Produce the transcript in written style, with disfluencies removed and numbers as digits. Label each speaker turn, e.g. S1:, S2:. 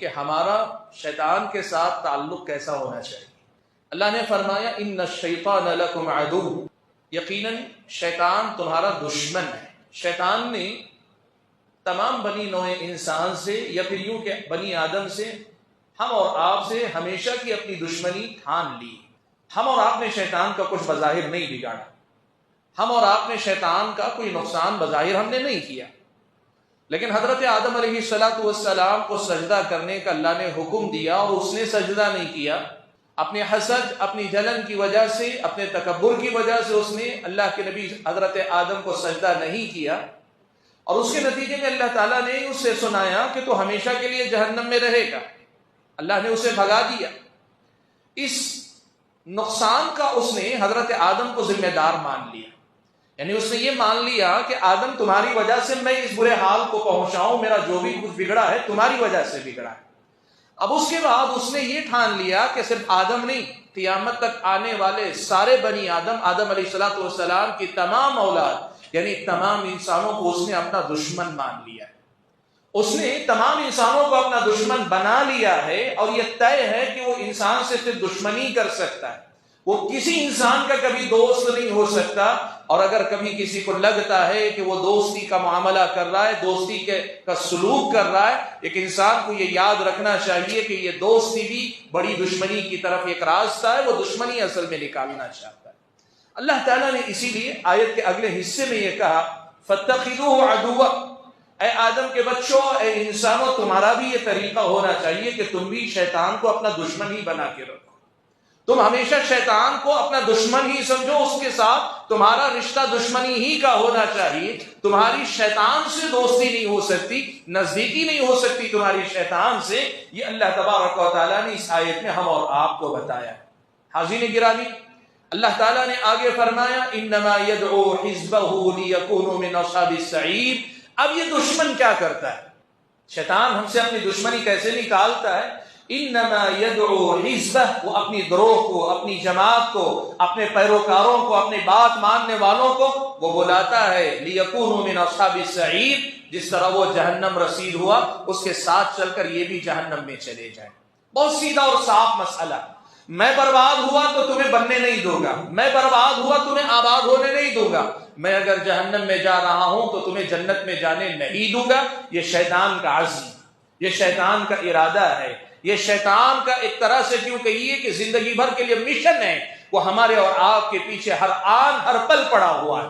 S1: کہ ہمارا شیطان کے ساتھ تعلق کیسا ہونا چاہیے۔ اللہ نے فرمایا ان الشیطان لکم عدو، یقیناً شیطان تمہارا دشمن ہے۔ شیطان نے تمام بنی نوع انسان سے یا پھر یوں کہ بنی آدم سے، ہم اور آپ سے ہمیشہ کی اپنی دشمنی ٹھان لی۔ ہم اور آپ نے شیطان کا کچھ بظاہر نہیں بگاڑا، ہم اور آپ نے شیطان کا کوئی نقصان بظاہر ہم نے نہیں کیا، لیکن حضرت آدم علیہ السلام کو سجدہ کرنے کا اللہ نے حکم دیا اور اس نے سجدہ نہیں کیا۔ اپنے حسد، اپنی جلن کی وجہ سے، اپنے تکبر کی وجہ سے اس نے اللہ کے نبی حضرت آدم کو سجدہ نہیں کیا، اور اس کے نتیجے میں اللہ تعالیٰ نے اسے سنایا کہ تو ہمیشہ کے لیے جہنم میں رہے گا۔ اللہ نے اسے بھگا دیا۔ اس نقصان کا اس نے حضرت آدم کو ذمہ دار مان لیا، یعنی اس نے یہ مان لیا کہ آدم تمہاری وجہ سے میں اس برے حال کو پہنچاؤں، میرا جو بھی کچھ بگڑا ہے تمہاری وجہ سے بگڑا ہے۔ اب اس کے بعد اس نے یہ ٹھان لیا کہ صرف آدم نہیں، قیامت تک آنے والے سارے بنی آدم، آدم علیہ السلام کی تمام اولاد یعنی تمام انسانوں کو اس نے اپنا دشمن مان لیا ہے۔ اس نے تمام انسانوں کو اپنا دشمن بنا لیا ہے، اور یہ طے ہے کہ وہ انسان سے صرف دشمنی کر سکتا ہے، وہ کسی انسان کا کبھی دوست نہیں ہو سکتا۔ اور اگر کبھی کسی کو لگتا ہے کہ وہ دوستی کا معاملہ کر رہا ہے، دوستی کا سلوک کر رہا ہے، ایک انسان کو یہ یاد رکھنا چاہیے کہ یہ دوستی بھی بڑی دشمنی کی طرف ایک راستہ ہے، وہ دشمنی اصل میں نکالنا چاہتا ہے۔ اللہ تعالیٰ نے اسی لیے آیت کے اگلے حصے میں یہ کہا فَاتَّخِذُوهُ عَدُوًّا، اے آدم کے بچوں، اے انسانوں، تمہارا بھی یہ طریقہ ہونا چاہیے کہ تم بھی شیطان کو اپنا دشمن ہی بنا کے رکھو۔ تم ہمیشہ شیطان کو اپنا دشمن ہی سمجھو، اس کے ساتھ تمہارا رشتہ دشمنی ہی کا ہونا چاہیے۔ تمہاری شیطان سے دوستی نہیں ہو سکتی، نزدیکی نہیں ہو سکتی تمہاری شیطان سے۔ یہ اللہ تبارک و تعالیٰ نے اس آیت میں ہم اور آپ کو بتایا۔ حاضرین گرامی، اللہ تعالیٰ نے آگے فرمایا انما يدعو حزبه ليكونوا من اصحاب السعیر۔ اب یہ دشمن کیا کرتا ہے؟ شیطان ہم سے اپنی دشمنی کیسے نکالتا ہے؟ انما يدعو حزبہ، وہ اپنی گروہ کو، اپنی جماعت کو، اپنے پیروکاروں کو، اپنی بات ماننے والوں کو وہ بلاتا ہے لِيَكُونُوا مِنْ أَصْحَابِ السَّعِيرِ، جس طرح وہ جہنم رسید ہوا اس کے ساتھ چل کر یہ بھی جہنم میں چلے جائیں۔ بہت سیدھا اور صاف مسئلہ۔ میں برباد ہوا تو تمہیں بننے نہیں دوں گا، میں برباد ہوا تمہیں آباد ہونے نہیں دوں گا، میں اگر جہنم میں جا رہا ہوں تو تمہیں جنت میں جانے نہیں دوں گا۔ یہ شیطان کا عزم، یہ شیطان کا ارادہ ہے، یہ شیطان کا ایک طرح سے کیوں کہیے کہ زندگی بھر کے لیے مشن ہے، وہ ہمارے اور آپ کے پیچھے ہر آن ہر پل پڑا ہوا ہے۔